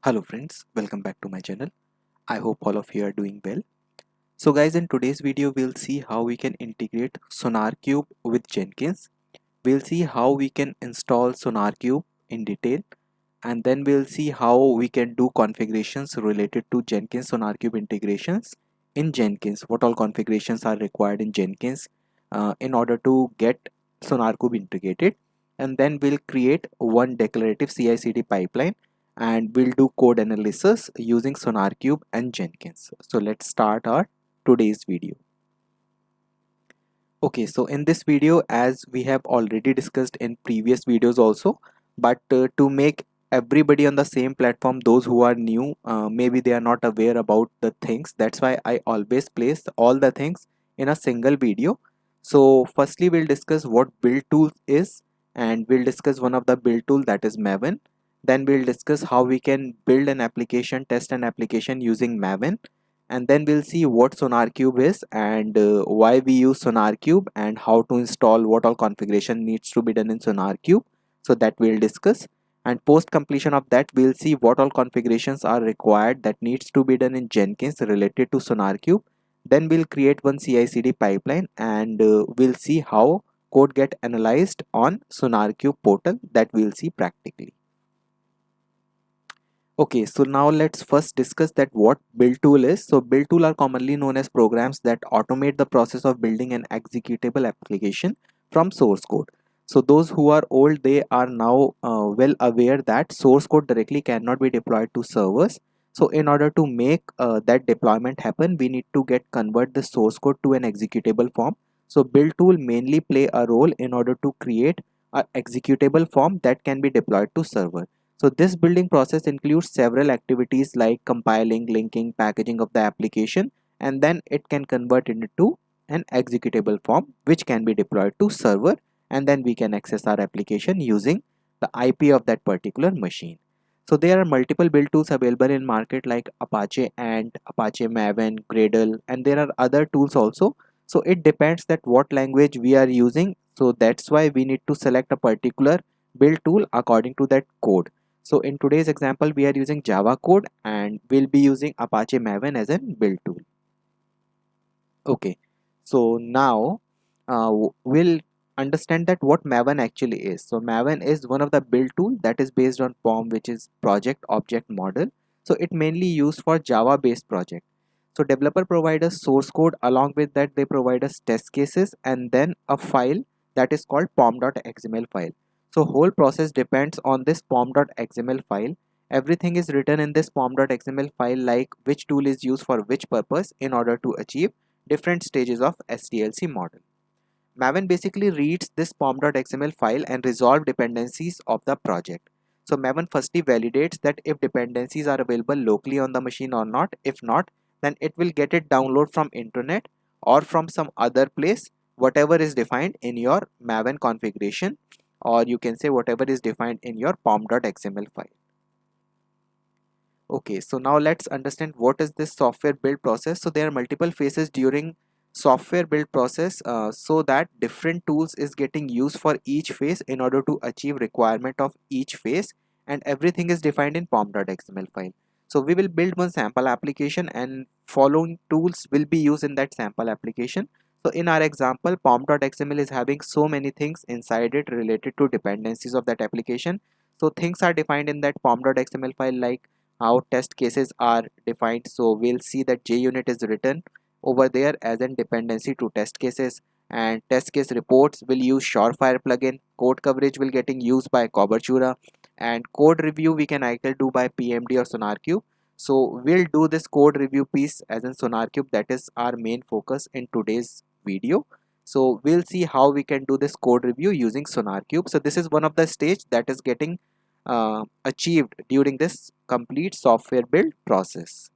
Hello friends, welcome back to my channel. I hope all of you are doing well. So guys, in today's video we'll see how we can integrate SonarQube with Jenkins. We'll see how we can install SonarQube in detail, and then we'll see how we can do configurations related to Jenkins SonarQube integrations in Jenkins. What all configurations are required in Jenkins in order to get SonarQube integrated, and then we'll create one declarative CI/CD pipeline and we'll do code analysis using SonarQube and Jenkins. So let's start our today's video. Okay, so in this video, as we have already discussed in previous videos also, but to make everybody on the same platform, those who are new, maybe they are not aware about the things. That's why I always place all the things in a single video. So firstly, we'll discuss what build tool is, and we'll discuss one of the build tool, that is Maven. Then we'll discuss how we can build an application, test an application using Maven, and then we'll see what SonarQube is and why we use SonarQube and how to install, what all configuration needs to be done in SonarQube. So that we'll discuss, and post completion of that we'll see what all configurations are required that needs to be done in Jenkins related to SonarQube. Then we'll create one CI/CD pipeline and we'll see how code get analyzed on SonarQube portal, that we'll see practically. Okay, so now let's first discuss that what build tool is. So build tool are commonly known as programs that automate the process of building an executable application from source code. So those who are old, they are now well aware that source code directly cannot be deployed to servers. So in order to make that deployment happen, we need to convert the source code to an executable form. So build tool mainly play a role in order to create an executable form that can be deployed to server. So this building process includes several activities like compiling, linking, packaging of the application, and then it can convert it into an executable form which can be deployed to server, and then we can access our application using the IP of that particular machine. So there are multiple build tools available in market like Apache Ant, Apache Maven, Gradle, and there are other tools also. So it depends that what language we are using. So that's why we need to select a particular build tool according to that code. So in today's example, we are using Java code and we'll be using Apache Maven as a build tool. Okay, so now we'll understand that what Maven actually is. So Maven is one of the build tool that is based on POM, which is project object model. So it mainly used for Java based project. So developer provide us source code, along with that they provide us test cases and then a file that is called pom.xml file. So whole process depends on this pom.xml file. Everything is written in this pom.xml file, like which tool is used for which purpose in order to achieve different stages of SDLC model. Maven basically reads this pom.xml file and resolve dependencies of the project. So Maven firstly validates that if dependencies are available locally on the machine or not. If not, then it will get it download from internet or from some other place, whatever is defined in your Maven configuration, or you can say whatever is defined in your pom.xml file. Okay, so now let's understand what is this software build process. So there are multiple phases during software build process, so that different tools is getting used for each phase in order to achieve requirement of each phase, and everything is defined in pom.xml file. So we will build one sample application and following tools will be used in that sample application. So in our example, pom.xml is having so many things inside it related to dependencies of that application. So things are defined in that pom.xml file, like how test cases are defined. So we'll see that JUnit is written over there as a dependency to test cases, and test case reports will use Surefire plugin. Code coverage will getting used by Cobertura, and code review we can either do by PMD or SonarQube. So we'll do this code review piece as in SonarQube. That is our main focus in today's video. So we'll see how we can do this code review using SonarQube. So this is one of the stage that is getting achieved during this complete software build process.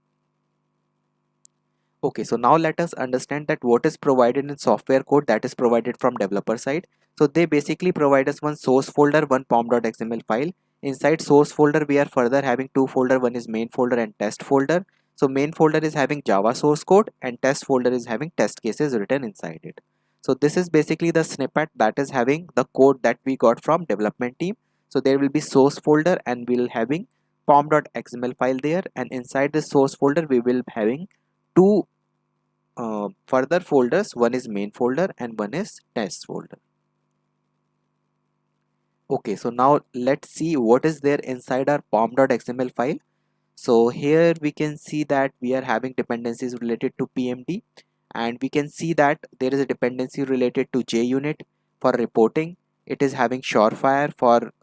Okay, so now let us understand that what is provided in software code that is provided from developer side. So they basically provide us one source folder, one pom.xml file. Inside source folder we are further having two folder, one is main folder and test folder. So main folder is having Java source code and test folder is having test cases written inside it. So this is basically the snippet that is having the code that we got from development team. So there will be source folder and we'll having pom.xml file there, and inside this source folder we will be having two further folders. One is main folder and one is test folder. Okay, so now let's see what is there inside our pom.xml file. So here we can see that we are having dependencies related to PMD, and we can see that there is a dependency related to JUnit for reporting. It is having Surefire for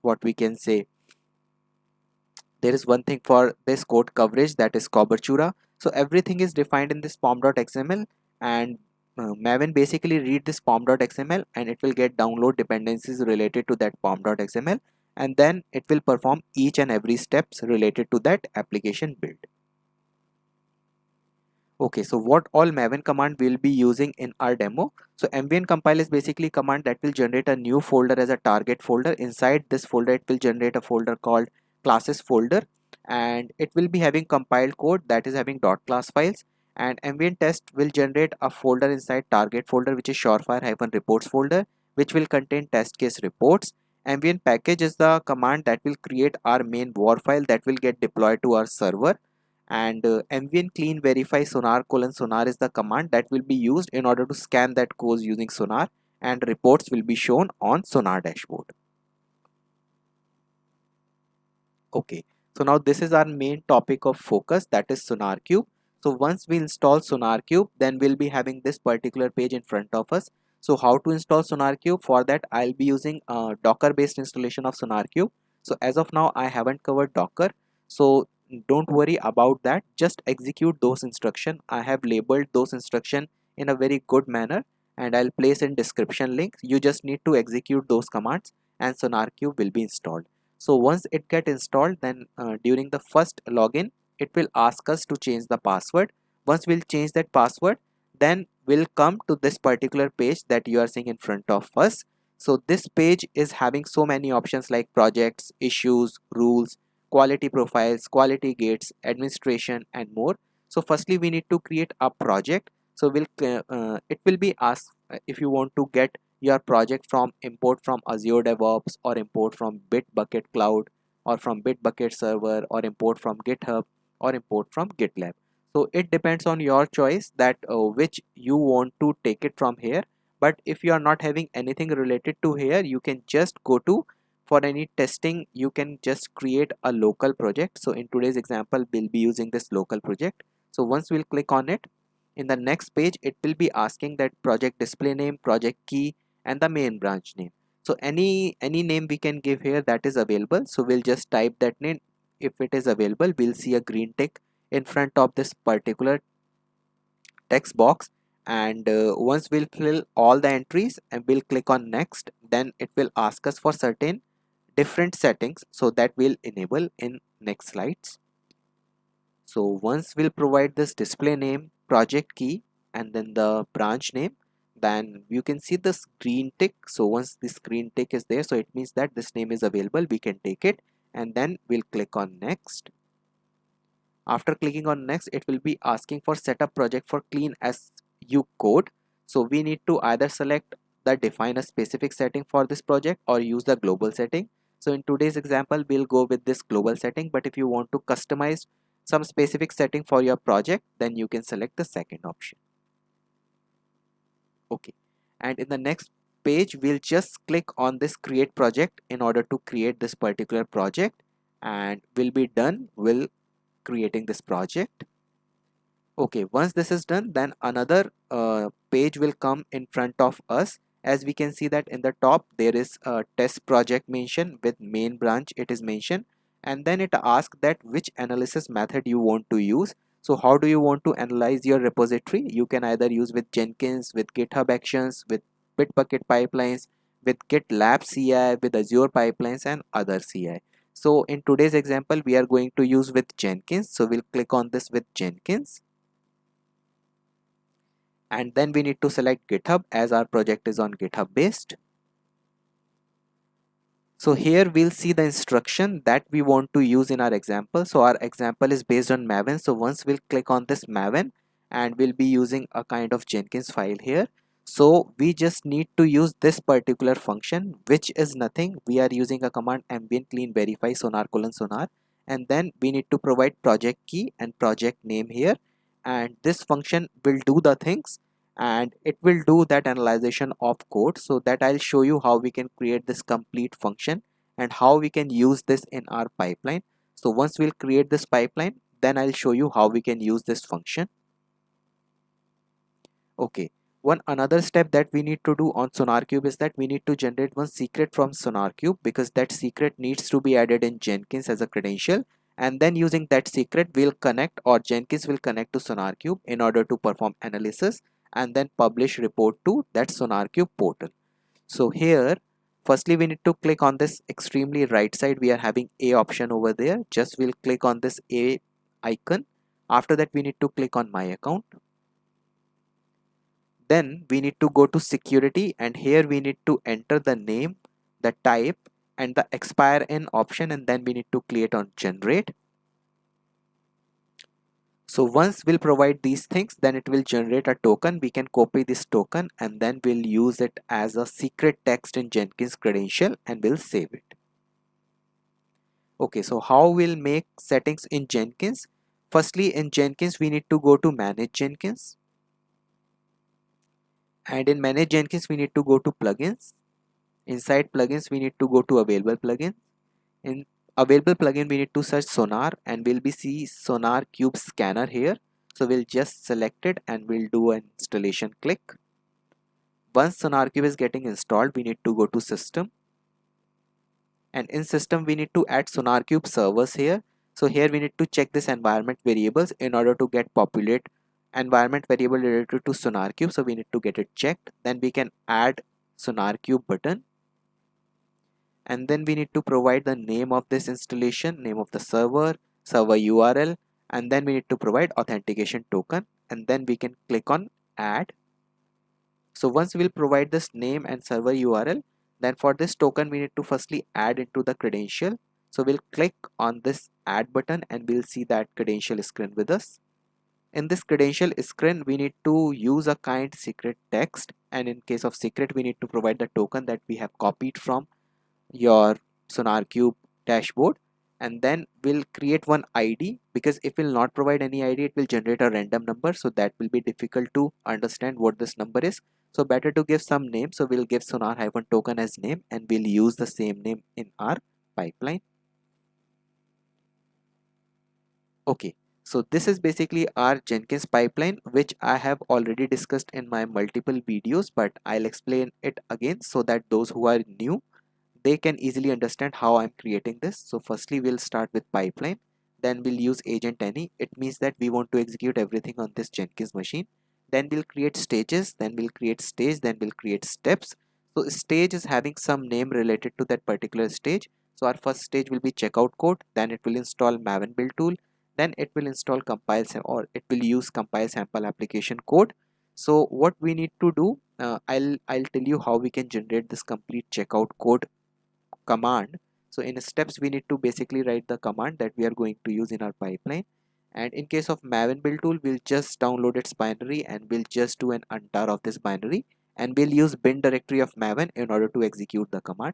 what we can say. There is one thing for this code coverage, that is cobertura. So everything is defined in this pom.xml, and Maven basically read this pom.xml and it will get download dependencies related to that pom.xml, and then it will perform each and every steps related to that application build. Okay, so what all Maven command we'll be using in our demo. So mvn compile is basically a command that will generate a new folder as a target folder. Inside this folder it will generate a folder called classes folder, and it will be having compiled code that is having .class files, and mvn test will generate a folder inside target folder which is surefire-reports folder, which will contain test case reports. Mvn package is the command that will create our main war file that will get deployed to our server, and mvn clean verify sonar: is the command that will be used in order to scan that code using sonar, and reports will be shown on sonar dashboard. Okay, so now this is our main topic of focus, that is SonarQube. So once we install SonarQube, then we'll be having this particular page in front of us. So how to install SonarQube? For that I'll be using a Docker based installation of SonarQube. So as of now I haven't covered Docker, so don't worry about that. Just execute those instructions. I have labeled those instructions in a very good manner, and I'll place in description link. You just need to execute those commands and SonarQube will be installed. So once it get installed, then during the first login it will ask us to change the password. Once we'll change that password, then we'll come to this particular page that you are seeing in front of us. So this page is having so many options like projects, issues, rules, quality profiles, quality gates, administration, and more. So firstly we need to create a project. So it will be asked if you want to get your project from import from Azure DevOps, or import from Bitbucket Cloud, or from Bitbucket Server, or import from GitHub, or import from GitLab. So it depends on your choice that which you want to take it from here. But if you are not having anything related to here, you can just go to, for any testing you can just create a local project. So in today's example we'll be using this local project. So once we'll click on it, in the next page it will be asking that project display name, project key, and the main branch name. So any name we can give here that is available. So we'll just type that name. If it is available, we'll see a green tick in front of this particular text box, and once we'll fill all the entries and we'll click on next, then it will ask us for certain different settings, so that will enable in next slides. So once we'll provide this display name, project key, and then the branch name, then you can see this green tick. So once this green tick is there, so it means that this name is available, we can take it, and then we'll click on next. After clicking on next, it will be asking for setup project for clean SU code. So we need to either select the define a specific setting for this project or use the global setting. So in today's example we'll go with this global setting, but if you want to customize some specific setting for your project, then you can select the second option. Okay, and in the next page we'll just click on this create project in order to create this particular project, and we'll be done with creating this project. Okay, once this is done, then another page will come in front of us. As we can see that in the top there is a test project mentioned with main branch, it is mentioned, and then it asks that which analysis method you want to use. So how do you want to analyze your repository? You can either use with Jenkins, with GitHub Actions, with Bitbucket pipelines, with GitLab CI, with Azure pipelines, and other CI. So in today's example we are going to use with Jenkins, so we'll click on this with Jenkins, and then we need to select GitHub as our project is on GitHub based. So here we'll see the instruction that we want to use in our example. So our example is based on Maven. So once we'll click on this Maven, and we'll be using a kind of Jenkins file here. So we just need to use this particular function, which is nothing. We are using a command ambient clean verify sonar colon sonar, and then we need to provide project key and project name here, and this function will do the things and it will do that analyzation of code. So that I'll show you how we can create this complete function and how we can use this in our pipeline. So once we'll create this pipeline, then I'll show you how we can use this function. Okay, one another step that we need to do on SonarQube is that we need to generate one secret from SonarQube, because that secret needs to be added in Jenkins as a credential, and then using that secret we'll connect, or Jenkins will connect to SonarQube in order to perform analysis and then publish report to that SonarQube portal. So here firstly we need to click on this extremely right side. We are having A option over there. Just we'll click on this A icon. After that we need to click on my account. Then we need to go to security, and here we need to enter the name, the type and the expire in option, and then we need to click on generate. So once we'll provide these things, then it will generate a token. We can copy this token and then we'll use it as a secret text in Jenkins credential and we'll save it. Okay, so how we'll make settings in Jenkins? Firstly, in Jenkins we need to go to manage Jenkins, and in manage Jenkins we need to go to plugins. Inside plugins we need to go to available plugin. In available plugin we need to search sonar, and we'll be see SonarQube scanner here. So we'll just select it and we'll do an installation click. Once SonarQube is getting installed, we need to go to system, and in system we need to add SonarQube servers here. So here we need to check this environment variables in order to get populate environment variable related to SonarQube. So we need to get it checked. Then we can add SonarQube button, and then we need to provide the name of this installation, name of the server, server URL, and then we need to provide authentication token, and then we can click on add. So once we'll provide this name and server URL, then for this token we need to firstly add into the credential. So we'll click on this add button and we'll see that credential screen with us. In this credential screen we need to use a kind secret text, and in case of secret we need to provide the token that we have copied from your SonarQube dashboard, and then we'll create one ID, because if we'll not provide any ID it will generate a random number, so that will be difficult to understand what this number is. So better to give some name. So we'll give sonar-token as name and we'll use the same name in our pipeline. Okay, so this is basically our Jenkins pipeline, which I have already discussed in my multiple videos, but I'll explain it again so that those who are new, they can easily understand how I'm creating this. So firstly we'll start with pipeline, then we'll use agent any. It means that we want to execute everything on this Jenkins machine. Then we'll create stages, then we'll create stage, then we'll create steps. So stage is having some name related to that particular stage. So our first stage will be checkout code, then it will install Maven build tool, then it will install compile or it will use compile sample application code. So what we need to do, I'll tell you how we can generate this complete checkout code command. So in steps we need to basically write the command that we are going to use in our pipeline, and in case of Maven build tool we'll just download its binary and we'll just do an untar of this binary, and we'll use bin directory of Maven in order to execute the command.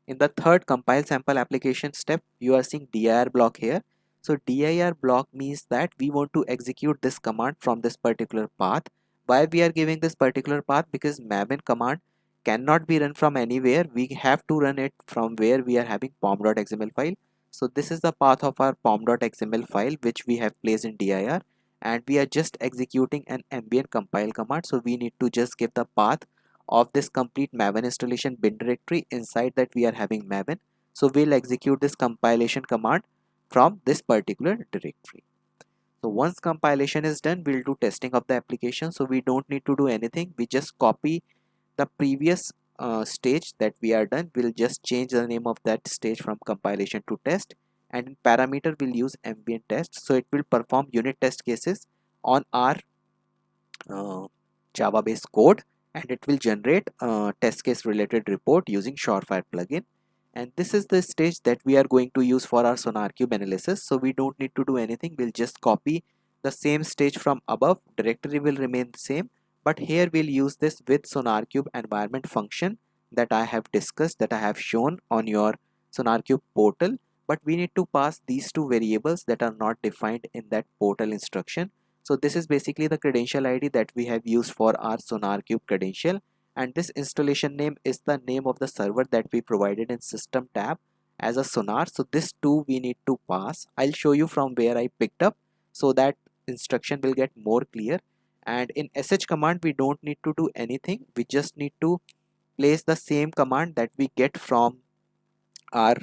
In the third compile sample application step you are seeing dir block here. So dir block means that we want to execute this command from this particular path. Why we are giving this particular path? Because Maven command cannot be run from anywhere. We have to run it from where we are having pom.xml file. So this is the path of our pom.xml file which we have placed in dir, and we are just executing an ambient compile command. So we need to just give the path of this complete Maven installation bin directory. Inside that we are having Maven. So we'll execute this compilation command from this particular directory. So once compilation is done, we'll do testing of the application. So we don't need to do anything. We just copy the previous stage that we are done. We'll just change the name of that stage from compilation to test, and in parameter we'll use ambient test. So it will perform unit test cases on our Java based code, and it will generate test case related report using Surefire plugin. And this is the stage that we are going to use for our SonarQube analysis. So we don't need to do anything. We'll just copy the same stage from above. Directory will remain the same, but here we'll use this with SonarQube environment function that I have discussed, that I have shown on your SonarQube portal. But we need to pass these two variables that are not defined in that portal instruction. So this is basically the credential ID that we have used for our SonarQube credential, and this installation name is the name of the server that we provided in system tab as a sonar. So this two we need to pass. I'll show you from where I picked up so that instruction will get more clear. And in sh command we don't need to do anything, we just need to place the same command that we get from our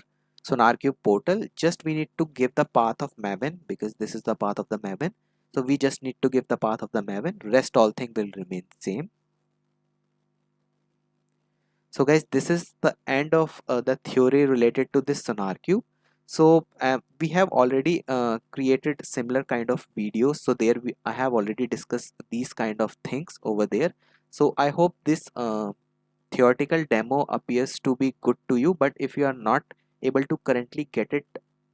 SonarQube portal. Just we need to give the path of Maven, because this is the path of the Maven. So we just need to give the path of the Maven, rest all thing will remain same. So guys, this is the end of the theory related to this SonarQube. So we have already created similar kind of videos, so there I have already discussed these kind of things over there. So I hope this theoretical demo appears to be good to you, but if you are not able to currently get it,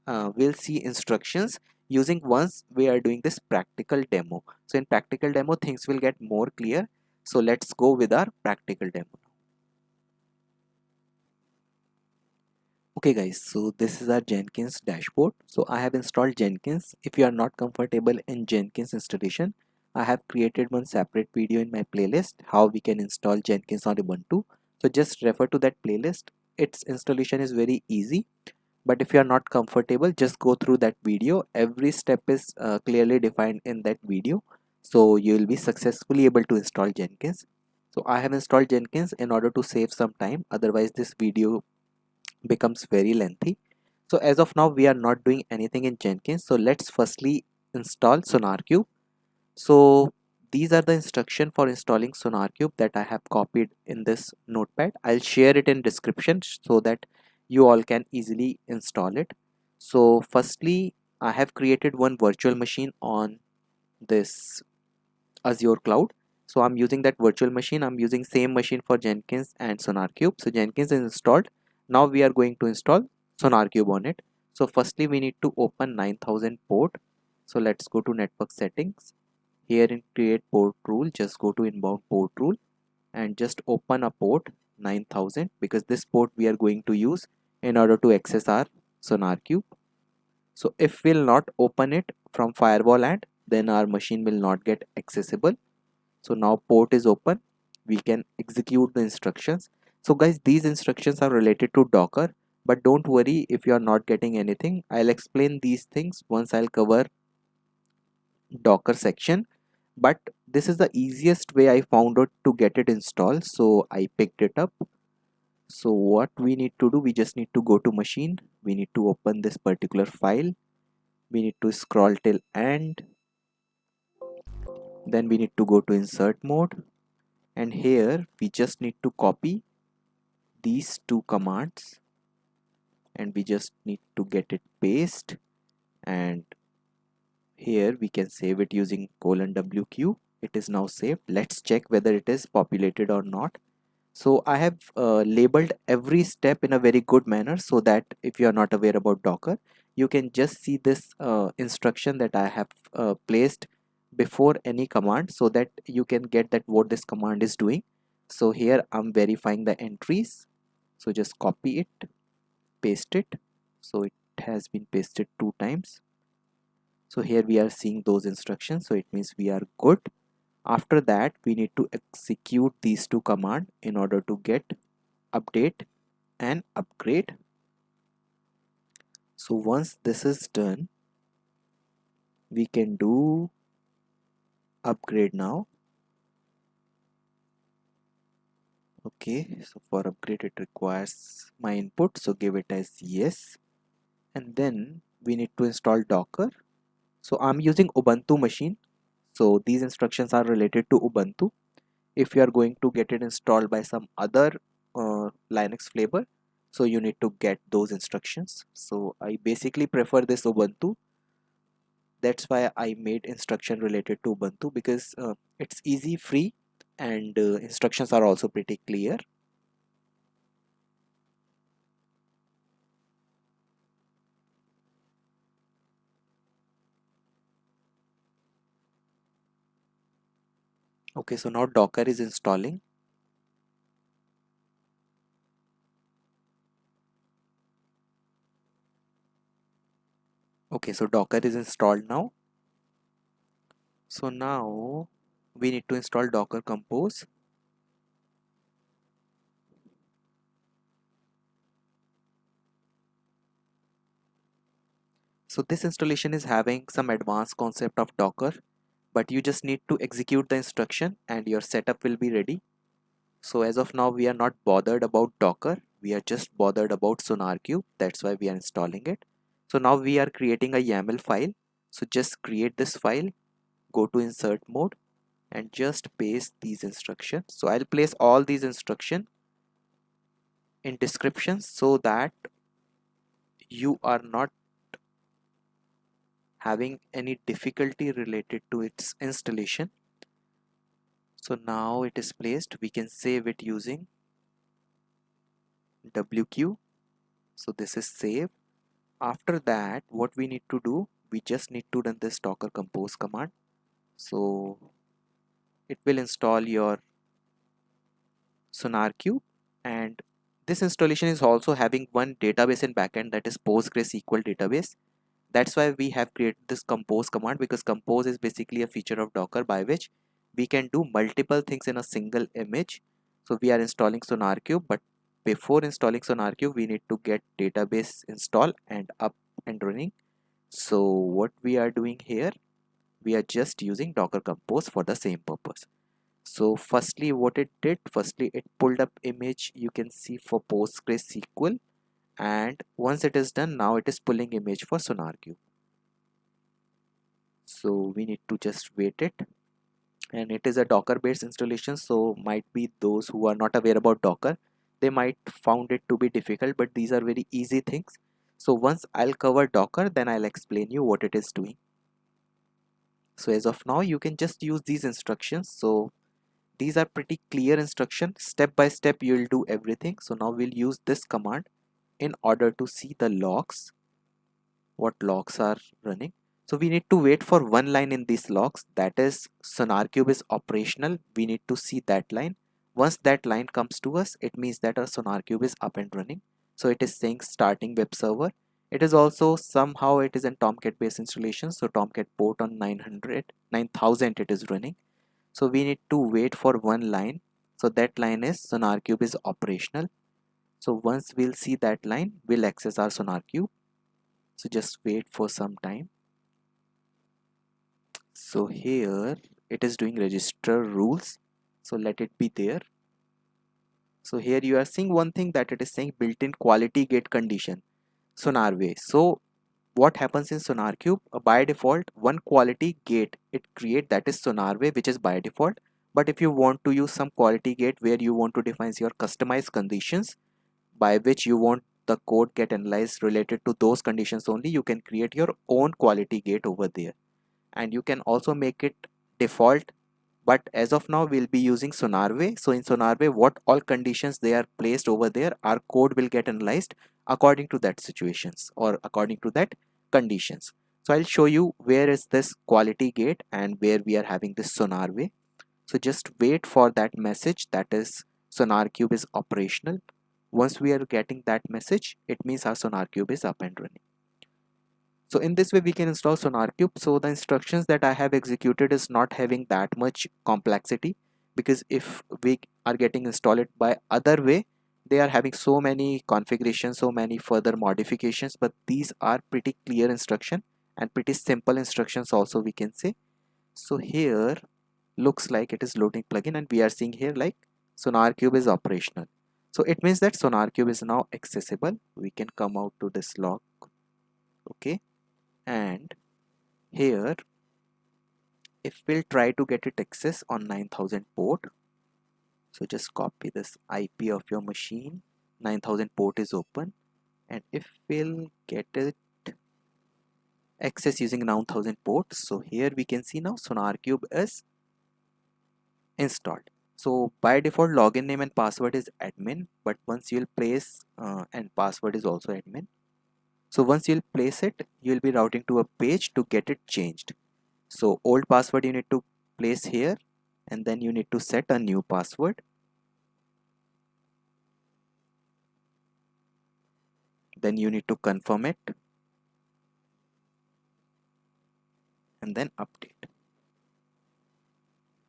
we'll see instructions using once we are doing this practical demo. So in practical demo things will get more clear. So let's go with our practical demo. Okay guys, so this is our Jenkins dashboard. So I have installed Jenkins. If you are not comfortable in Jenkins installation, I have created one separate video in my playlist, how we can install Jenkins on Ubuntu. So just refer to that playlist. Its installation is very easy, but if you are not comfortable, just go through that video. Every step is clearly defined in that video, so you will be successfully able to install Jenkins. So I have installed Jenkins in order to save some time, otherwise this video becomes very lengthy. So as of now we are not doing anything in Jenkins, so let's firstly install SonarQube. So these are the instructions for installing SonarQube that I have copied in this notepad. I'll share it in description so that you all can easily install it. So firstly, I have created one virtual machine on this Azure cloud. So I'm using that virtual machine. I'm using same machine for Jenkins and SonarQube. So Jenkins is installed. Now we are going to install SonarQube on it. So firstly we need to open 9000 port. So let's go to network settings. Here in create port rule, just go to inbound port rule and just open a port 9000, because this port we are going to use in order to access our SonarQube. So if we'll not open it from firewall end, then our machine will not get accessible. So now port is open, we can execute the instructions. So guys, these instructions are related to Docker, but don't worry if you are not getting anything. I'll explain these things once I'll cover Docker section, but this is the easiest way I found out to get it installed, so I picked it up. So what we need to do, we just need to go to machine, we need to open this particular file, we need to scroll till end, then we need to go to insert mode, and here we just need to copy these two commands and we just need to get it paste, and here we can save it using :wq. It is now saved. Let's check whether it is populated or not. So I have labeled every step in a very good manner, so that if you are not aware about Docker, you can just see this instruction that I have placed before any command, so that you can get that what this command is doing. So here I'm verifying the entries, so just copy it, paste it. So it has been pasted 2 times. So here we are seeing those instructions, so it means we are good. After that we need to execute these two commands in order to get update and upgrade. So once this is done, we can do upgrade now. Okay, so for upgrade it requires my input, so give it as yes, and then we need to install Docker. So I'm using Ubuntu machine, so these instructions are related to Ubuntu. If you are going to get it installed by some other Linux flavor, so you need to get those instructions. So I basically prefer this Ubuntu, that's why I made instruction related to Ubuntu, because it's easy, free, and instructions are also pretty clear. Okay, so now Docker is installing. Okay, so Docker is installed now. So now we need to install Docker Compose. So this installation is having some advanced concept of Docker, but you just need to execute the instruction and your setup will be ready. So as of now, we are not bothered about Docker. We are just bothered about SonarQube. That's why we are installing it. So now we are creating a YAML file. So just create this file, go to insert mode and just paste these instructions. So I'll place all these instructions in descriptions so that you are not having any difficulty related to its installation. So now it is placed. We can save it using WQ. So this is save. After that, what we need to do, we just need to run this docker compose command. So it will install your SonarQube, and this installation is also having one database in backend, that is PostgreSQL database. That's why we have created this compose command, because compose is basically a feature of Docker by which we can do multiple things in a single image. So we are installing SonarQube, but before installing SonarQube, we need to get database installed and up and running. So what we are doing here, we are just using Docker Compose for the same purpose. So firstly, what it did, firstly it pulled up image, you can see, for PostgreSQL, and once it is done, now it is pulling image for SonarQube. So we need to just wait it, and it is a Docker based installation, so might be those who are not aware about Docker, they might found it to be difficult, but these are very easy things. So once I'll cover Docker, then I'll explain you what it is doing. So as of now, you can just use these instructions. So these are pretty clear instructions, step by step you will do everything. So now we'll use this command in order to see the logs, what logs are running. So we need to wait for one line in these logs, that is SonarQube is operational. We need to see that line. Once that line comes to us, it means that our SonarQube is up and running. So it is saying starting web server. It is also somehow it is in Tomcat based installation, so Tomcat port on 9000 it is running. So we need to wait for one line. So that line is SonarQube is operational. So once we'll see that line, we'll access our SonarQube. So just wait for some time. So here it is doing register rules. So let it be there. So here you are seeing one thing, that it is saying built-in quality gate condition, SonarWay. So what happens in SonarQube, by default one quality gate it create, that is SonarWay, which is by default. But if you want to use some quality gate where you want to define your customized conditions by which you want the code get analyzed related to those conditions only, you can create your own quality gate over there, and you can also make it default. But as of now we'll be using SonarWay. So in SonarWay, what all conditions they are placed over there, our code will get analyzed according to that situations or according to that conditions. So I'll show you where is this quality gate and where we are having this SonarWay. So just wait for that message, that is SonarQube is operational. Once we are getting that message, it means our SonarQube is up and running. So in this way we can install SonarQube. So the instructions that I have executed is not having that much complexity, because if we are getting installed by other way, they are having so many configurations, so many further modifications, but these are pretty clear instruction and pretty simple instructions also, we can say. So here looks like it is loading plugin, and we are seeing here like SonarQube is operational. So it means that SonarQube is now accessible. We can come out to this log. Okay, and here if we'll try to get it access on 9000 port, so just copy this IP of your machine, 9000 port is open, and if we'll get it access using 9000 port, so here we can see now SonarQube is installed. So by default login name and password is admin, but once you'll place and password is also admin. So once you'll place it, you'll be routing to a page to get it changed. So old password you need to place here, and then you need to set a new password. Then you need to confirm it and then update.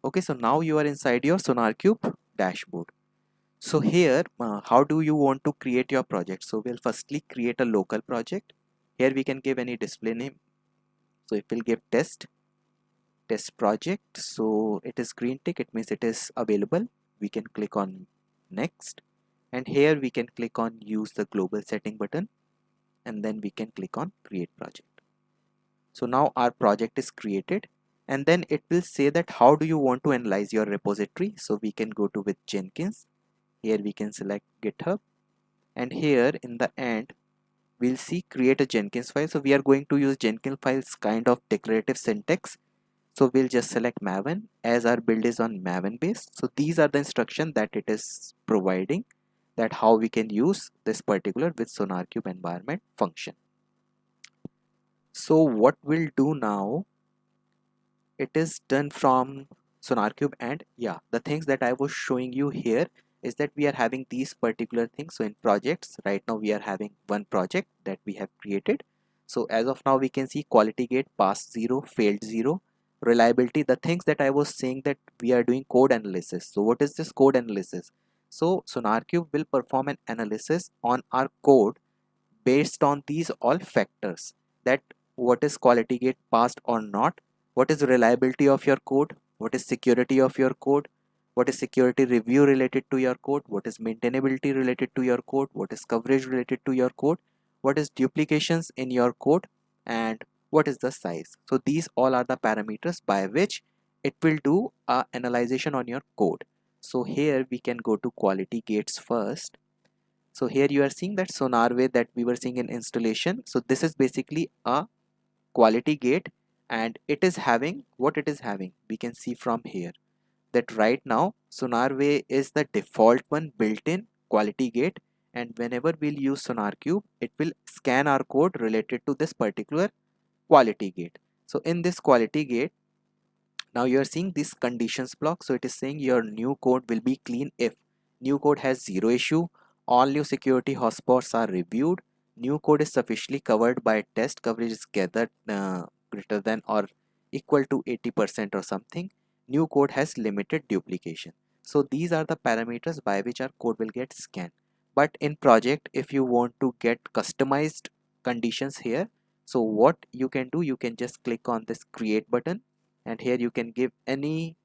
Okay, so now you are inside your SonarQube dashboard. So here, how do you want to create your project? So we'll firstly create a local project. Here we can give any display name. So if we'll give test project, so it is green tick, it means it is available. We can click on next, and here we can click on use the global setting button, and then we can click on create project. So now our project is created, and then it will say that how do you want to analyze your repository. So we can go to with Jenkins. Here we can select GitHub, and here in the end we'll see create a Jenkins file. So we are going to use Jenkins files kind of declarative syntax. So we'll just select Maven as our build is on Maven base. So these are the instructions that it is providing, that how we can use this particular with SonarQube environment function. So what we'll do now, it is done from SonarQube, and yeah, the things that I was showing you here is that we are having these particular things. So in projects, right now we are having one project that we have created. So as of now we can see quality gate passed 0, failed 0, reliability, the things that I was saying that we are doing code analysis. So what is this code analysis? So SonarQube will perform an analysis on our code based on these all factors, that what is quality gate passed or not, what is reliability of your code, what is security of your code, what is security review related to your code, what is maintainability related to your code, what is coverage related to your code, what is duplications in your code, and what is the size. So these all are the parameters by which it will do a analyzation on your code. So here we can go to quality gates first. So here you are seeing that SonarWay that we were seeing in installation. So this is basically a quality gate, and it is having what it is having. We can see from here that right now SonarWay is the default one built-in quality gate, and whenever we'll use SonarQube, it will scan our code related to this particular quality gate. So in this quality gate, now you are seeing this conditions block. So it is saying your new code will be clean if new code has zero issue, all new security hotspots are reviewed, new code is sufficiently covered by test, coverage is gathered greater than or equal to 80% or something, new code has limited duplication. So these are the parameters by which our code will get scanned. But in project, if you want to get customized conditions here, so what you can do, you can just click on this create button, and here you can give any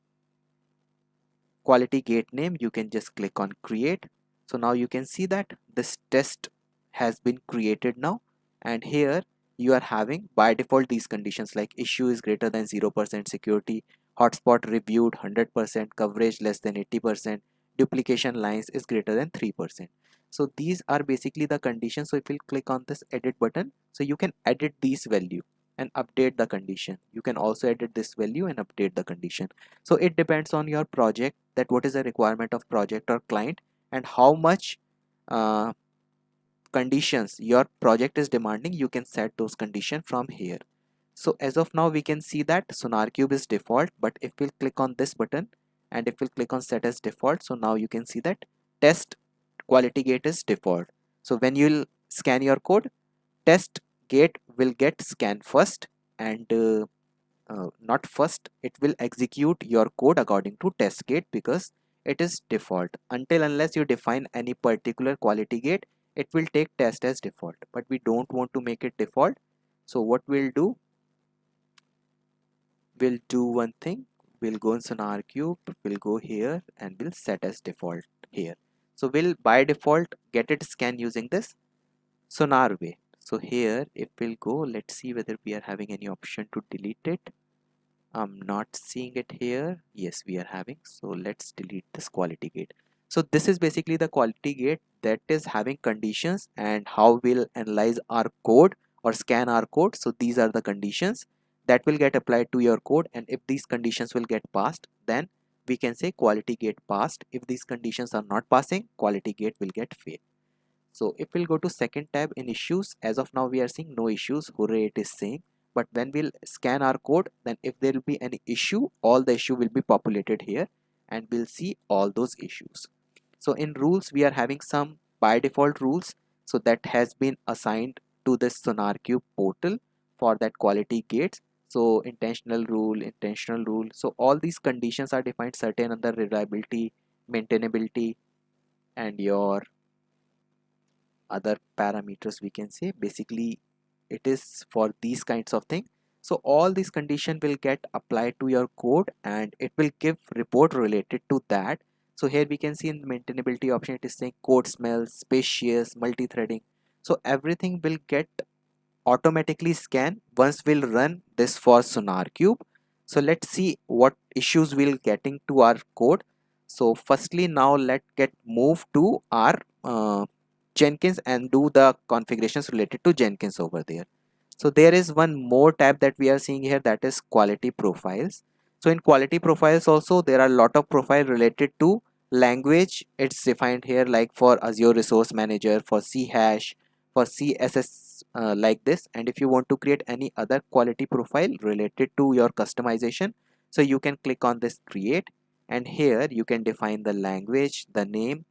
quality gate name. You can just click on create. So now you can see that this test has been created now, and here you are having by default these conditions like issue is greater than 0%, security hotspot reviewed 100%, coverage less than 80%, duplication lines is greater than 3%. So these are basically the conditions. So if you click on this edit button, so you can edit these value and update the condition. You can also edit this value and update the condition. So it depends on your project, that what is the requirement of project or client, and how much uh, conditions your project is demanding. You can set those conditions from here. So as of now we can see that SonarQube is default, but if we'll click on this button and if we'll click on set as default, so now you can see that test quality gate is default. So when you'll scan your code, test gate will get scanned first, and not first, it will execute your code according to test gate because it is default. Until unless you define any particular quality gate, it will take test as default, but we don't want to make it default. So what we'll do one thing, we'll go in SonarQube, we'll go here and we'll set as default here. So we'll by default get it scanned using this SonarWay. So here if we'll go, let's see whether we are having any option to delete it. I'm not seeing it here. Yes, we are having. So let's delete this quality gate. So this is basically the quality gate that is having conditions and how we'll analyze our code or scan our code. So these are the conditions that will get applied to your code, and if these conditions will get passed, then we can say quality gate passed. If these conditions are not passing, quality gate will get failed. So if we'll go to second tab in issues, as of now we are seeing no issues. Hooray, it is saying. but when we'll scan our code, then if there will be any issue, all the issue will be populated here and we'll see all those issues. So in rules, we are having some by default rules, so that has been assigned to this SonarQube portal for that quality gates. So intentional rule. So all these conditions are defined certain under reliability, maintainability, and your other parameters, we can say. Basically it is for these kinds of things. So all these condition will get applied to your code and it will give report related to that. So here we can see in the maintainability option, it is saying code smells, spacious, multi-threading. So everything will get automatically scanned once we'll run this for SonarQube. So let's see what issues we'll getting to our code. So firstly, now let's get move to our Jenkins and do the configurations related to Jenkins over there. So there is one more tab that we are seeing here, that is quality profiles. So in quality profiles also there are a lot of profile related to language. It's defined here like for Azure Resource Manager, for C hash, for CSS, like this. And if you want to create any other quality profile related to your customization, so you can click on this create, and here you can define the language, the name,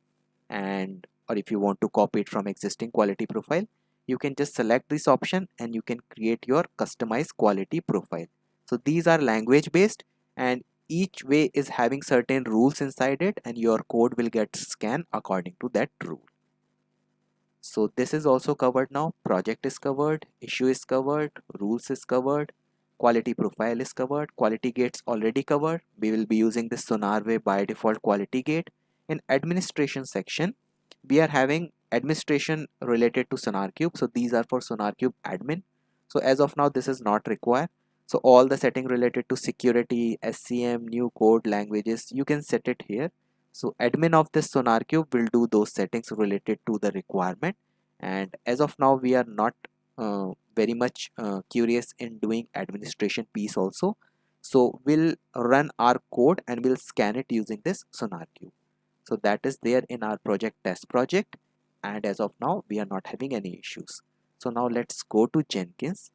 and or if you want to copy it from existing quality profile, you can just select this option and you can create your customized quality profile. So these are language based and each way is having certain rules inside it, and your code will get scanned according to that rule. So this is also covered now. Project is covered, issue is covered, rules is covered, quality profile is covered, quality gates already covered. We will be using this SonarWave by default quality gate. In administration section, we are having administration related to SonarQube. So these are for SonarQube admin. So as of now, this is not required. So all the setting related to security, SCM, new code, languages, you can set it here. So admin of this SonarQube will do those settings related to the requirement. And as of now, we are not very much curious in doing administration piece also. So we'll run our code and we'll scan it using this SonarQube. So that is there in our project test project, and as of now we are not having any issues. So now let's go to Jenkins.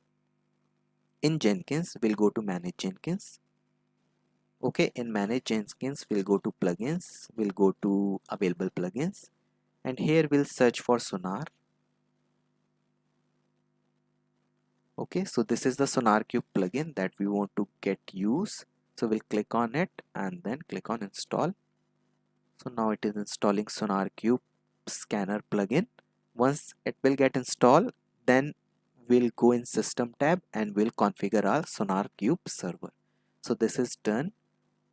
In Jenkins, we'll go to manage Jenkins. Okay, in manage Jenkins, we'll go to plugins, we'll go to available plugins, and here we'll search for Sonar. Okay, so this is the SonarQube plugin that we want to get use. So we'll click on it and then click on install. So now it is installing SonarQube scanner plugin. Once it will get installed, then we'll go in system tab and we'll configure our SonarQube server. So this is done.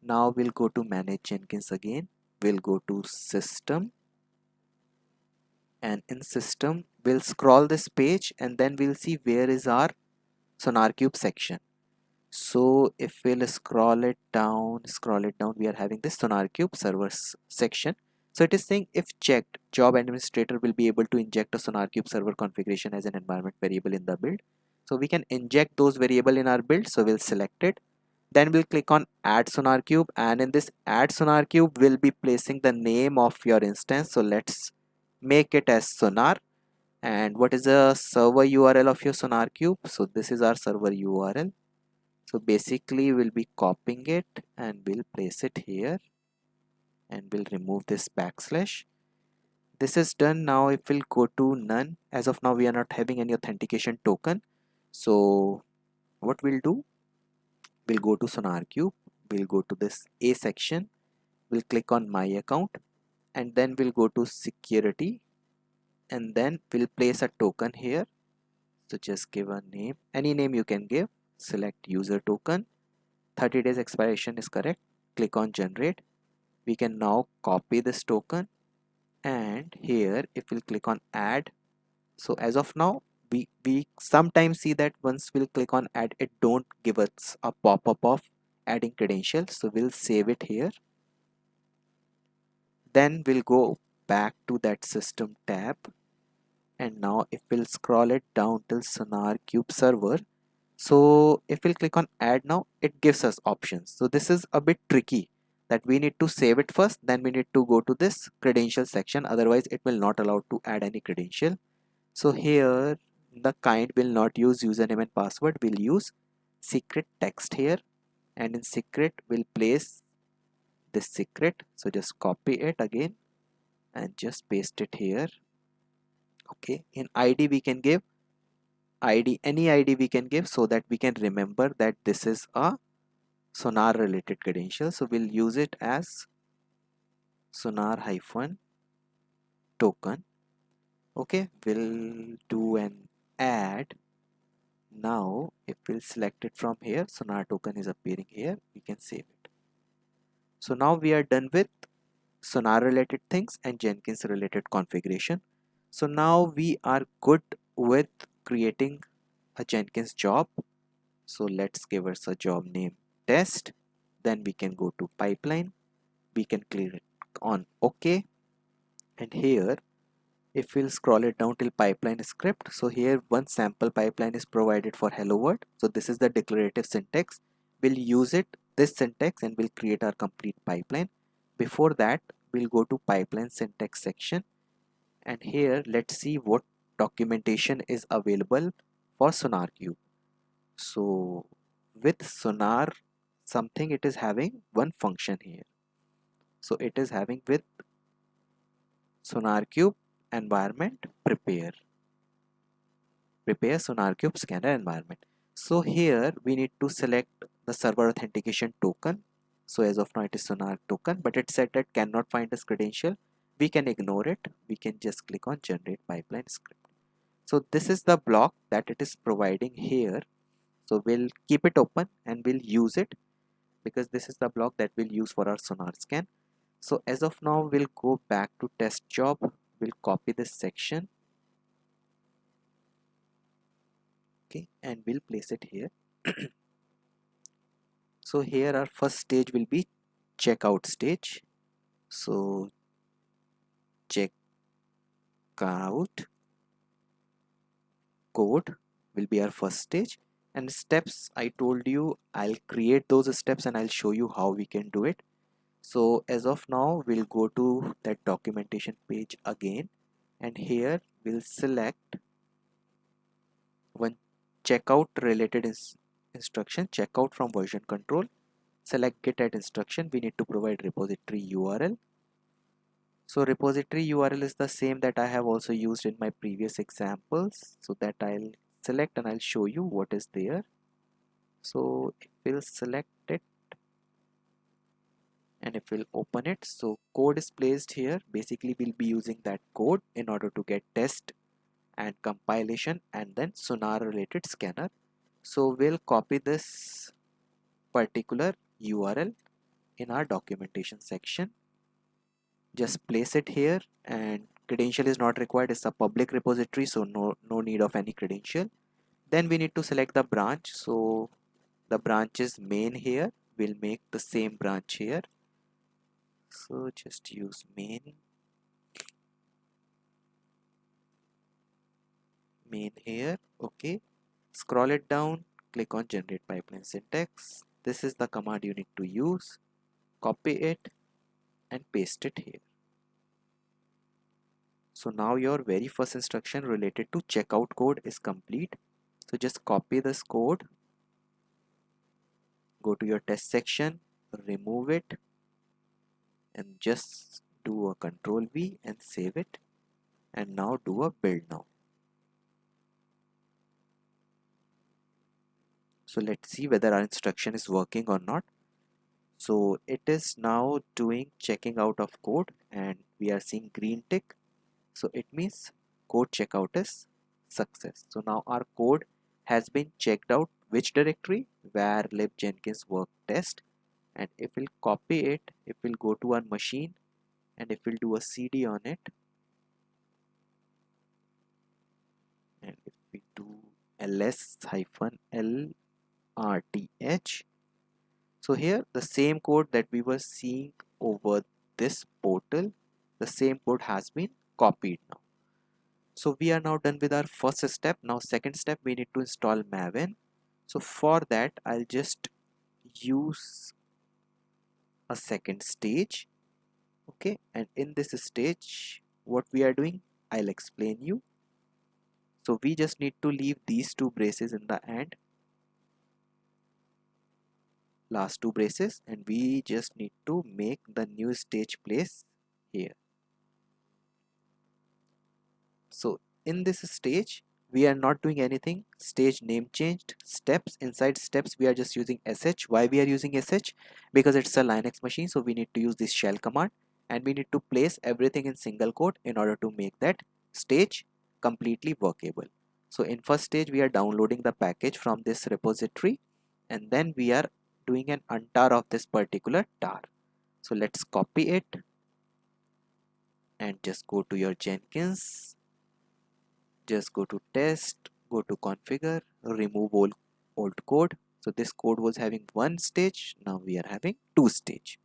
Now we'll go to manage Jenkins again. We'll go to system, and in system we'll scroll this page and then we'll see where is our SonarQube section. So if we'll scroll it down, we are having this SonarQube servers section. So it is saying if checked, job administrator will be able to inject a SonarQube server configuration as an environment variable in the build. So we can inject those variable in our build. So we'll select it. Then we'll click on add SonarQube, and in this add SonarQube we'll be placing the name of your instance. So let's make it as Sonar. And what is the server URL of your SonarQube? So this is our server URL. So basically we'll be copying it and we'll place it here, and we'll remove this backslash. This is done. Now if we'll go to none, as of now we are not having any authentication token. So what we'll do, we'll go to SonarQube, we'll go to this A section, we'll click on my account, and then we'll go to security, and then we'll place a token here. So just give a name, any name you can give, select user token, 30 days expiration is correct, click on generate. We can now copy this token, and here if we'll click on add, so as of now we sometimes see that once we'll click on add, it don't give us a pop-up of adding credentials. So we'll save it here, then we'll go back to that system tab, and now if we'll scroll it down till SonarQube server, so if we'll click on add now, it gives us options. So this is a bit tricky, that we need to save it first, then we need to go to this credential section, otherwise it will not allow to add any credential. So here the kind will not use username and password, we'll use secret text here, and in secret we'll place this secret. So just copy it again and just paste it here. Okay, in ID we can give any ID we can give, so that we can remember that this is a sonar related credential. So we'll use it as sonar hyphen token. Okay, we'll do an add. Now if we'll select it from here, sonar token is appearing here, we can save it. So now we are done with sonar related things and Jenkins related configuration. So now we are good with creating a Jenkins job. So let's give us a job name test. Then we can go to pipeline. We can click on OK. And here, if we'll scroll it down till pipeline script, so here one sample pipeline is provided for hello world. So this is the declarative syntax. We'll use it, this syntax, and we'll create our complete pipeline. Before that, we'll go to pipeline syntax section, and here let's see what documentation is available for SonarQube. So with Sonar something, it is having one function here. So it is having with SonarQube environment prepare SonarQube scanner environment. So here we need to select the server authentication token. So as of now it is Sonar token, but it said that cannot find this credential. We can ignore it. We can just click on generate pipeline script. So this is the block that it is providing here. So we'll keep it open and we'll use it, because this is the block that we'll use for our sonar scan. So as of now we'll go back to test job. We'll copy this section, okay, and we'll place it here. So here our first stage will be checkout stage. So checkout code will be our first stage, and steps, I told you I'll create those steps and I'll show you how we can do it. So as of now we'll go to that documentation page again, and here we'll select one checkout related instruction, checkout from version control. Select git add instruction. We need to provide repository URL. So repository URL is the same that I have also used in my previous examples, so that I'll select and I'll show you what is there. So if we'll select it and if we'll open it, so code is placed here. Basically we'll be using that code in order to get test and compilation and then sonar related scanner. So we'll copy this particular URL in our documentation section, just place it here, and credential is not required. It's a public repository, so no need of any credential. Then we need to select the branch. So the branch is main here. We'll make the same branch here. So just use main here. Okay, scroll it down, click on generate pipeline syntax. This is the command you need to use. Copy it and paste it here. So now your very first instruction related to checkout code is complete. So just copy this code, go to your test section, remove it, and just do a control V and save it, and now do a build now. So let's see whether our instruction is working or not. So it is now doing checking out of code and we are seeing green tick. So it means code checkout is success. So now our code has been checked out. Which directory? Where lib Jenkins work test. And if we'll copy it, if we'll go to our machine and if we'll do a CD on it, and if we do ls-lrth, so here the same code that we were seeing over this portal, the same code has been copied now. So we are now done with our first step. Now second step, we need to install Maven. So for that I'll just use a second stage. Okay, and in this stage what we are doing, I'll explain you. So we just need to leave these two braces in the end, last two braces, and we just need to make the new stage place here. So in this stage we are not doing anything. Stage name changed. Steps, inside steps we are just using sh. Why we are using sh? Because it's a Linux machine, so we need to use this shell command, and we need to place everything in single quote in order to make that stage completely workable. So in first stage we are downloading the package from this repository, and then we are doing an untar of this particular tar. So let's copy it and just go to your Jenkins, just go to test, go to configure, remove old code. So this code was having one stage, now we are having two stage.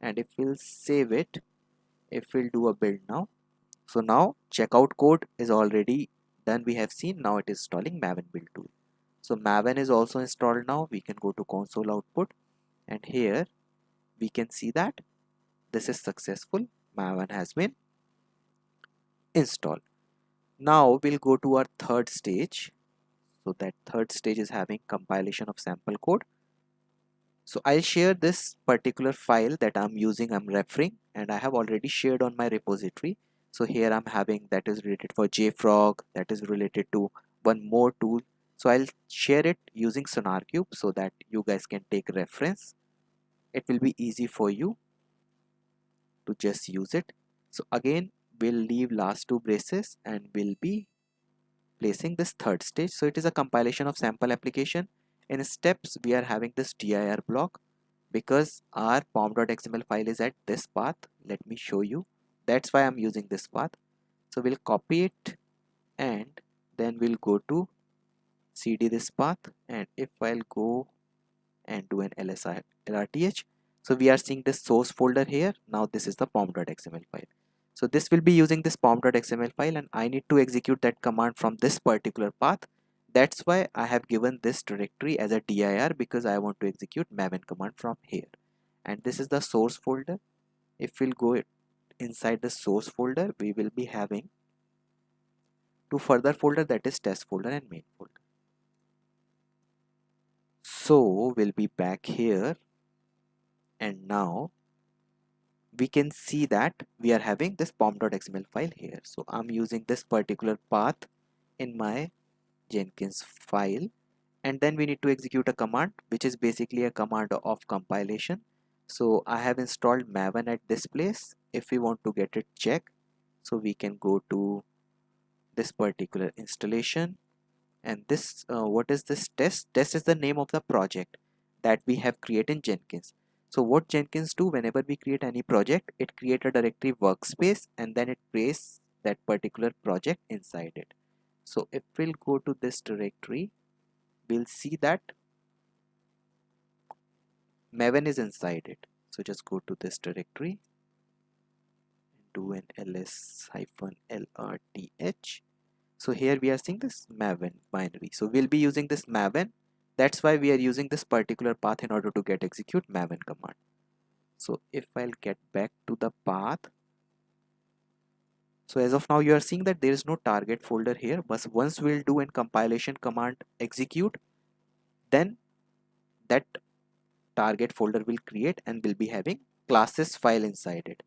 And if we'll save it, if we'll do a build now, so now checkout code is already done, we have seen. Now it is installing Maven build tool. So Maven is also installed now. We can go to console output, and here we can see that this is successful. Maven has been installed. Now we'll go to our third stage. So that third stage is having compilation of sample code. So I'll share this particular file that I'm using, I'm referring, and I have already shared on my repository. So here I'm having that is related for JFrog, that is related to one more tool. So I'll share it using SonarQube so that you guys can take reference. It will be easy for you to just use it. So again, we'll leave last two braces and we'll be placing this third stage. So it is a compilation of sample application. In steps we are having this dir block because our pom.xml file is at this path. Let me show you. That's why I'm using this path. So we'll copy it and then we'll go to cd this path, and if I'll go and do an lrth, so we are seeing this source folder here. Now this is the pom.xml file. So this will be using this pom.xml file, and I need to execute that command from this particular path. That's why I have given this directory as a dir, because I want to execute Maven command from here. And this is the source folder. If we'll go inside the source folder, we will be having two further folder, that is test folder and main folder. So we'll be back here, and now we can see that we are having this pom.xml file here. So I'm using this particular path in my Jenkins file, and then we need to execute a command which is basically a command of compilation. So I have installed Maven at this place. If we want to get it checked, so we can go to this particular installation, and this what is this test is the name of the project that we have created in Jenkins. So what Jenkins do, whenever we create any project, it create a directory workspace and then it places that particular project inside it. So if we'll go to this directory, we'll see that Maven is inside it. So just go to this directory, do an ls-lrth. So here we are seeing this Maven binary. So we'll be using this Maven. That's why we are using this particular path in order to get execute Maven command. So if I'll get back to the path, so as of now you are seeing that there is no target folder here, but once we'll do an compilation command execute, then that target folder will create and will be having classes file inside it.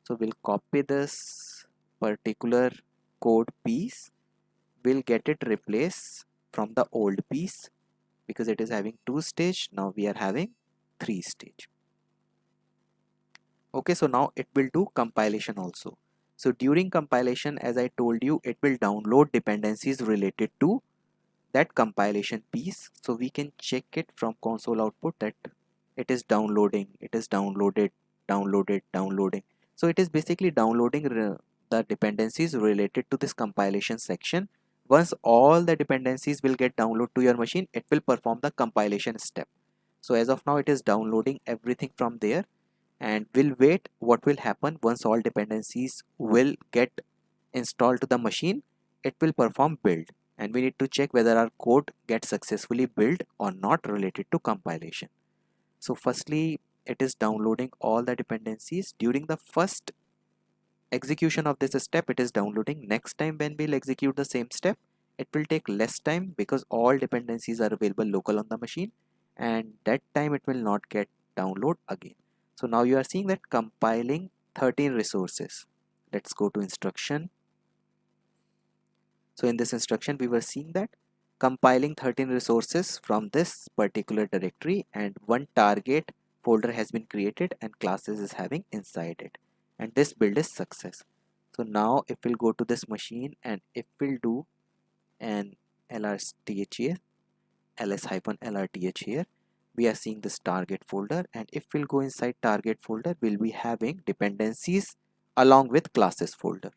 So we'll copy this particular code piece, we'll get it replaced from the old piece because it is having two stage. Now we are having three stage. Okay, so now it will do compilation also. So during compilation, as I told you, it will download dependencies related to that compilation piece. So we can check it from console output that it is downloading, it is downloading. So it is basically downloading the dependencies related to this compilation section. Once all the dependencies will get downloaded to your machine, it will perform the compilation step. So as of now it is downloading everything from there, and we'll wait what will happen once all dependencies will get installed to the machine. It will perform build, and we need to check whether our code gets successfully built or not related to compilation. So firstly, it is downloading all the dependencies. During the first execution of this step, it is downloading. Next time when we'll execute the same step, it will take less time because all dependencies are available local on the machine, and that time it will not get download again. So now you are seeing that compiling 13 resources. Let's go to instruction. So in this instruction we were seeing that compiling 13 resources from this particular directory, and one target folder has been created and classes is having inside it, and this build is success. So now if we'll go to this machine and if we'll do an lrth here, ls-lrth here, we are seeing this target folder, and if we'll go inside target folder, we'll be having dependencies along with classes folder.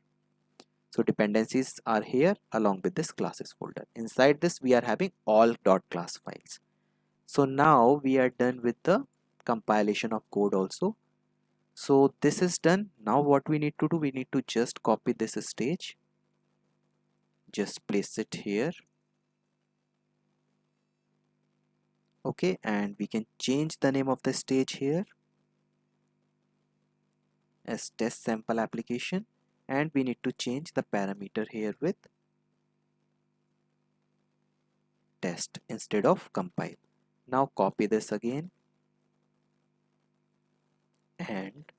So dependencies are here along with this classes folder. Inside this we are having all .class files. So now we are done with the compilation of code also. So this is done. Now what we need to do, we need to just copy this stage, just place it here. Okay, and we can change the name of the stage here as test sample application, and we need to change the parameter here with test instead of compile. Now copy this again, and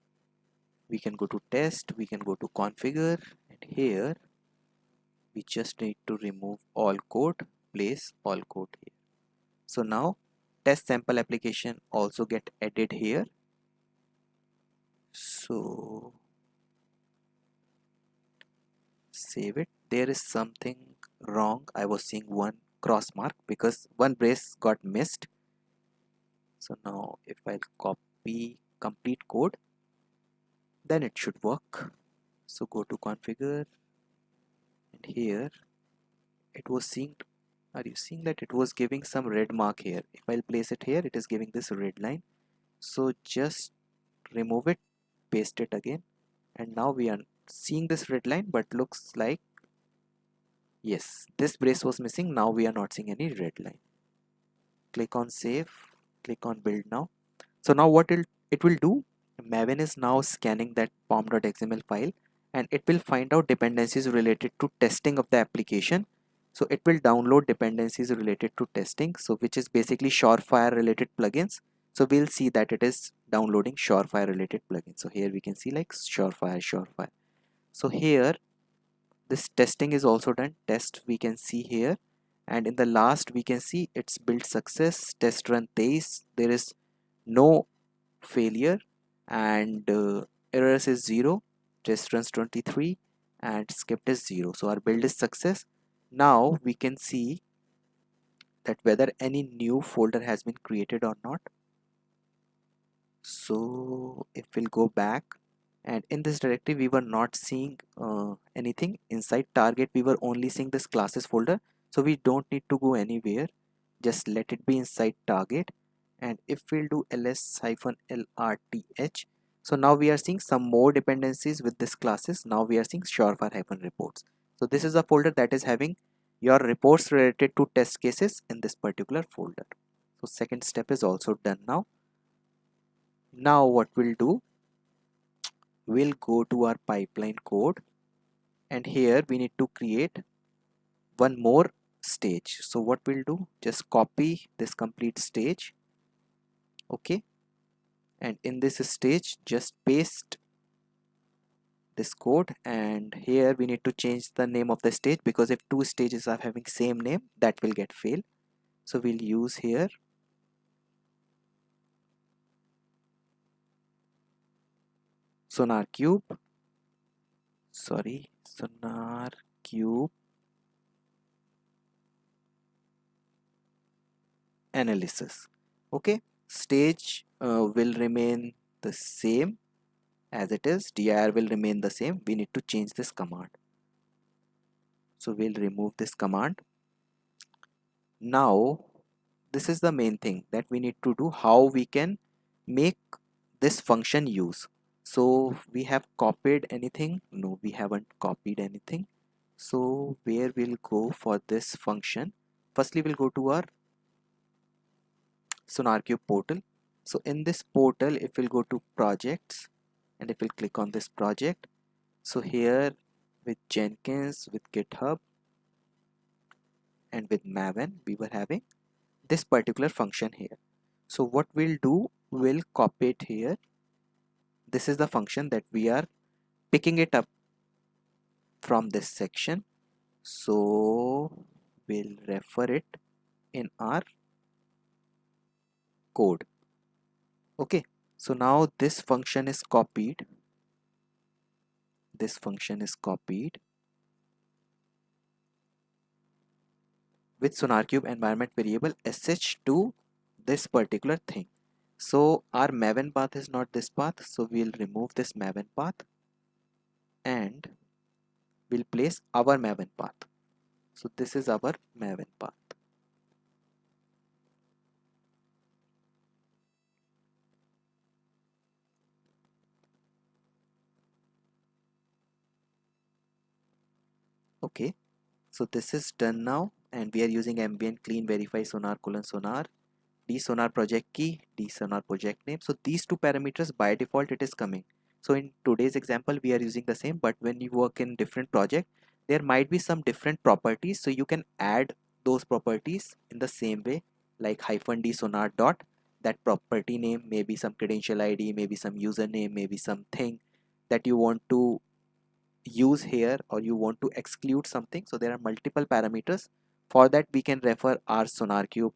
we can go to test, we can go to configure, and here we just need to remove all code, place all code here. So now test sample application also get added here. So save it. There is something wrong. I was seeing one cross mark because one brace got missed. So now if I copy complete code, then it should work. So go to configure, and here it was seeing, are you seeing that it was giving some red mark here? If I'll place it here, it is giving this red line. So just remove it, paste it again, and now we are seeing this red line, but looks like, yes, this brace was missing. Now we are not seeing any red line. Click on save, click on build now. So now what it will do, Maven is now scanning that pom.xml file, and it will find out dependencies related to testing of the application. So it will download dependencies related to testing, so which is basically Surefire related plugins. So we'll see that it is downloading Surefire related plugins. So here we can see like Surefire. So here this testing is also done. Test we can see here, and in the last we can see it's built success, test run 23, there is no failure, and errors is 0, test runs 23, and skipped is 0. So our build is success. Now we can see that whether any new folder has been created or not. So if we'll go back, and in this directory we were not seeing anything. Inside target we were only seeing this classes folder, so we don't need to go anywhere, just let it be inside target. And if we'll do ls-lrth, so now we are seeing some more dependencies with this classes. Now we are seeing surefire-reports. So this is a folder that is having your reports related to test cases in this particular folder. So second step is also done now. Now what we'll do, we'll go to our pipeline code, and here we need to create one more stage. So what we'll do, just copy this complete stage. Okay, and in this stage just paste this code, and here we need to change the name of the stage, because if two stages are having same name, that will get fail. So we'll use here SonarQube analysis. Okay, stage will remain the same as it is, dir will remain the same. We need to change this command, so we'll remove this command. Now this is the main thing that we need to do, how we can make this function use. So we have copied anything? No, we haven't copied anything. So where we'll go for this function, firstly we'll go to our SonarQube portal. So in this portal, if we'll go to projects, and if we'll click on this project, so here with Jenkins, with GitHub, and with Maven we were having this particular function here. So what we'll do, we'll copy it here. This is the function that we are picking it up from this section, so we'll refer it in our code. Okay, so now this function is copied. This function is copied with SonarQube environment variable sh to this particular thing. So our Maven path is not this path, so we'll remove this Maven path and we'll place our Maven path. So this is our Maven path. Okay, so this is done now, and we are using ambient clean verify sonar colon sonar dsonar project key, dsonar project name. So these two parameters by default it is coming. So in today's example we are using the same, but when you work in different project there might be some different properties, so you can add those properties in the same way, like -d sonar dot, that property name, maybe some credential ID, maybe some username, maybe something that you want to use here or you want to exclude something. So there are multiple parameters. For that we can refer our SonarQube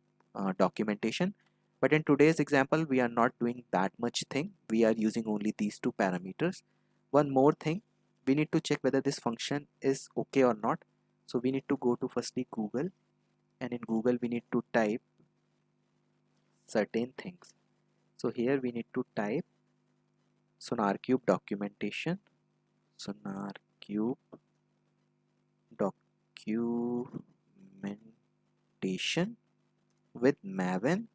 documentation, but in today's example we are not doing that much thing. We are using only these two parameters. One more thing, we need to check whether this function is okay or not. So we need to go to firstly Google, and in Google we need to type certain things. So here we need to type SonarQube documentation, SonarQube documentation with Maven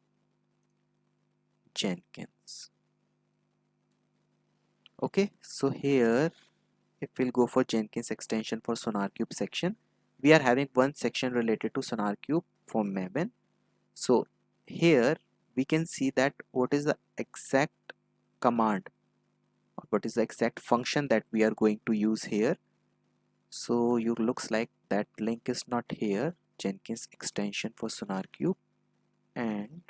Jenkins. Okay, so here if we'll go for Jenkins extension for SonarQube section, we are having one section related to SonarQube for Maven. So here we can see that what is the exact command or what is the exact function that we are going to use here. So you looks like that link is not here, Jenkins extension for SonarQube, and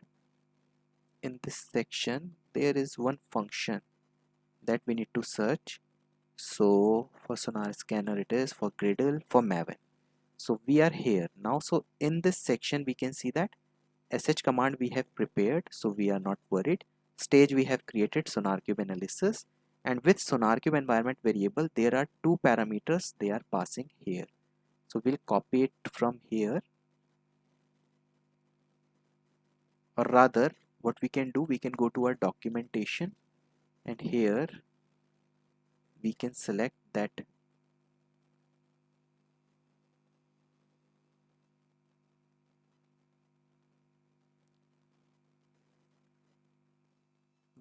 in this section there is one function that we need to search. So for Sonar Scanner it is, for Gradle, for Maven. So we are here now. So in this section we can see that sh command we have prepared, so we are not worried. Stage we have created, SonarQube analysis, and with SonarQube environment variable there are two parameters they are passing here. So we'll copy it from here, or rather what we can do, we can go to our documentation and here we can select that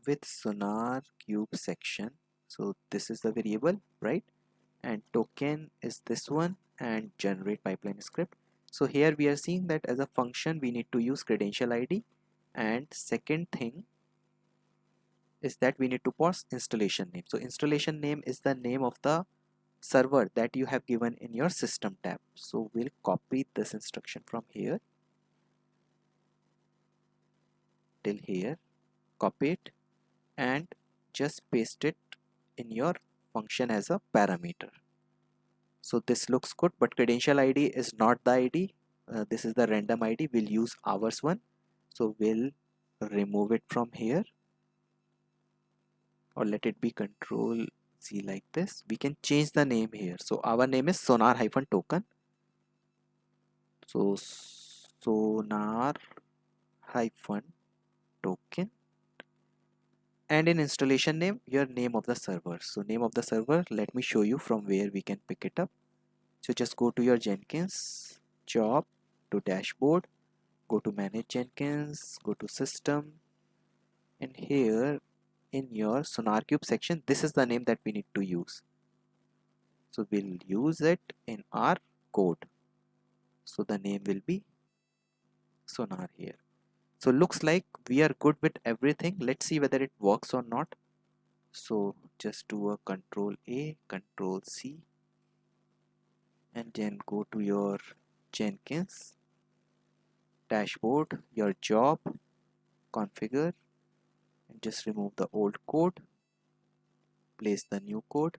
with SonarQube section. So this is the variable, right? And token is this one, and generate pipeline script. So here we are seeing that as a function we need to use credential ID, and second thing is that we need to pass installation name. So installation name is the name of the server that you have given in your system tab. So we'll copy this instruction from here till here, copy it and just paste it in your function as a parameter. So this looks good, but credential ID is not the ID. This is the random ID. We'll use ours one. So we'll remove it from here, or let it be Control C like this. We can change the name here. So our name is sonar-token. So sonar-token, and in installation name your name of the server. So name of the server, let me show you from where we can pick it up. So just go to your Jenkins job, to dashboard, go to manage Jenkins, go to system, and here in your SonarQube section this is the name that we need to use. So we'll use it in our code. So the name will be Sonar here. So looks like we are good with everything. Let's see whether it works or not. So just do a Control A, Control C, and then go to your Jenkins dashboard, your job, configure, and just remove the old code, place the new code,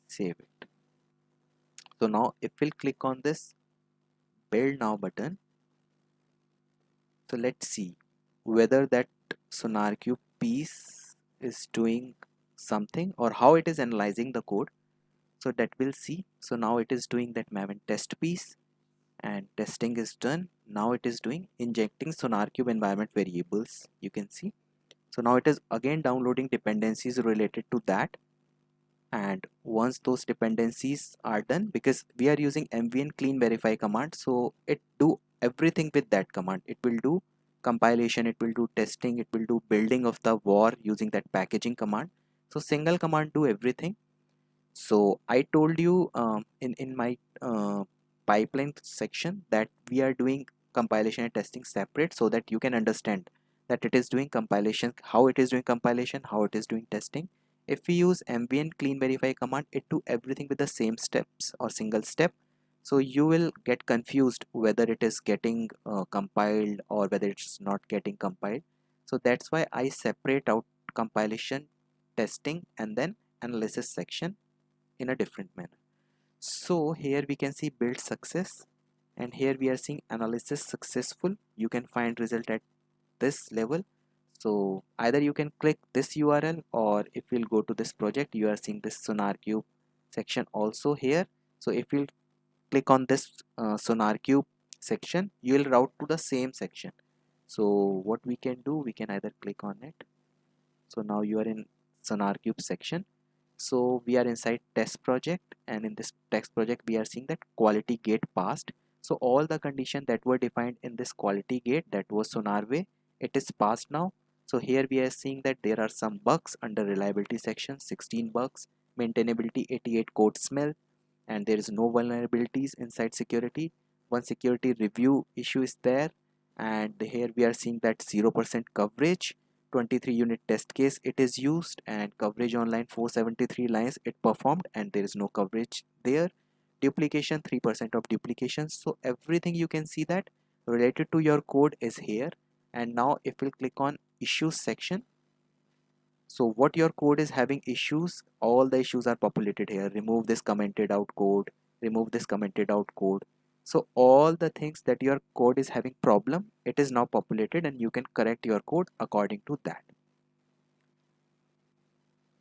save it. So now if we'll click on this build now button, so let's see whether that SonarQube piece is doing something or how it is analyzing the code. So that we'll see. So now it is doing that Maven test piece and testing is done. Now it is doing injecting SonarQube environment variables, you can see. So now it is again downloading dependencies related to that, and once those dependencies are done, because we are using mvn clean verify command, so it do everything with that command. It will do compilation, it will do testing, it will do building of the war using that packaging command. So single command do everything. So I told you in my pipeline section that we are doing compilation and testing separate, so that you can understand that it is doing compilation, how it is doing compilation, how it is doing testing. If we use mvn clean verify command, it do everything with the same steps or single step. So you will get confused whether it is getting compiled or whether it's not getting compiled. So that's why I separate out compilation, testing, and then analysis section in a different manner. So here we can see build success, and here we are seeing analysis successful. You can find result at this level. So either you can click this URL, or if we'll go to this project, you are seeing this SonarQube section also here. So if you'll click on this SonarQube section, you will route to the same section. So what we can do, we can either click on it. So now you are in SonarQube section. So we are inside test project, and in this test project we are seeing that quality gate passed. So all the conditions that were defined in this quality gate, that was SonarWay, it is passed now. So here we are seeing that there are some bugs under reliability section, 16 bugs, maintainability 88 code smell, and there is no vulnerabilities inside security. One security review issue is there, and here we are seeing that 0% coverage, 23 unit test case it is used, and coverage online 473 lines it performed, and there is no coverage there. Duplication 3% of duplication. So everything you can see that related to your code is here. And now if we'll click on issues section, so what your code is having issues, all the issues are populated here. Remove this commented out code, remove this commented out code. So all the things that your code is having problem, it is now populated, and you can correct your code according to that.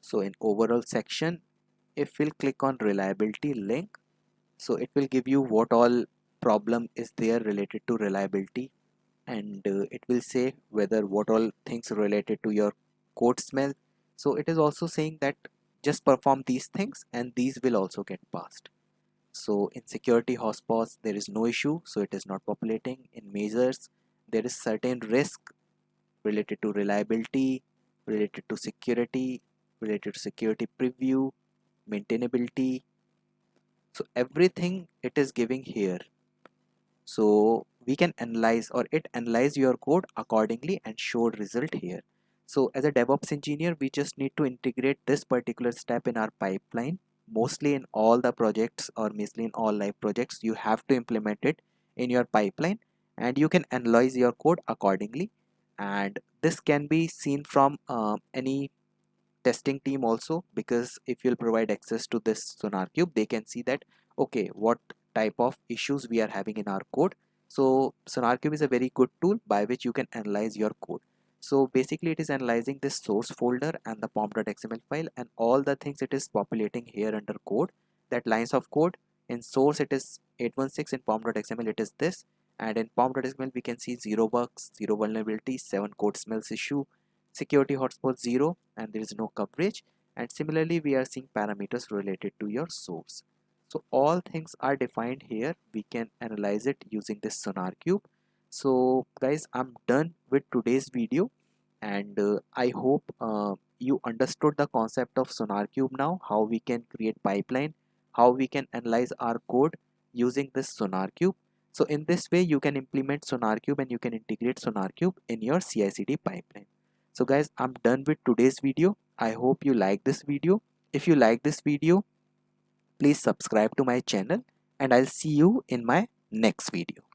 So in overall section, if we'll click on reliability link, so it will give you what all problem is there related to reliability, and it will say whether what all things related to your code smell. So it is also saying that just perform these things and these will also get passed. So in security hotspots there is no issue, so it is not populating. In measures there is certain risk related to reliability, related to security, related to security preview, maintainability. So everything it is giving here. So we can analyze, or it analyze your code accordingly and show result here. So as a DevOps engineer, we just need to integrate this particular step in our pipeline. Mostly in all the projects, or mostly in all live projects, you have to implement it in your pipeline, and you can analyze your code accordingly. And this can be seen from any testing team also, because if you'll provide access to this SonarQube, they can see that okay, what type of issues we are having in our code. So SonarQube is a very good tool by which you can analyze your code. So basically it is analyzing this source folder and the pom.xml file, and all the things it is populating here under code, that lines of code. In source it is 816, in pom.xml it is this, and in pom.xml we can see 0 bugs, 0 vulnerability, 7 code smells issue, security hotspot 0, and there is no coverage. And similarly we are seeing parameters related to your source. So all things are defined here. We can analyze it using this SonarQube. So guys, I'm done with today's video, and I hope you understood the concept of SonarQube now, how we can create pipeline, how we can analyze our code using this SonarQube. So in this way you can implement SonarQube and you can integrate SonarQube in your CI/CD pipeline. So guys, I'm done with today's video. I hope you like this video. If you like this video, please subscribe to my channel, and I'll see you in my next video.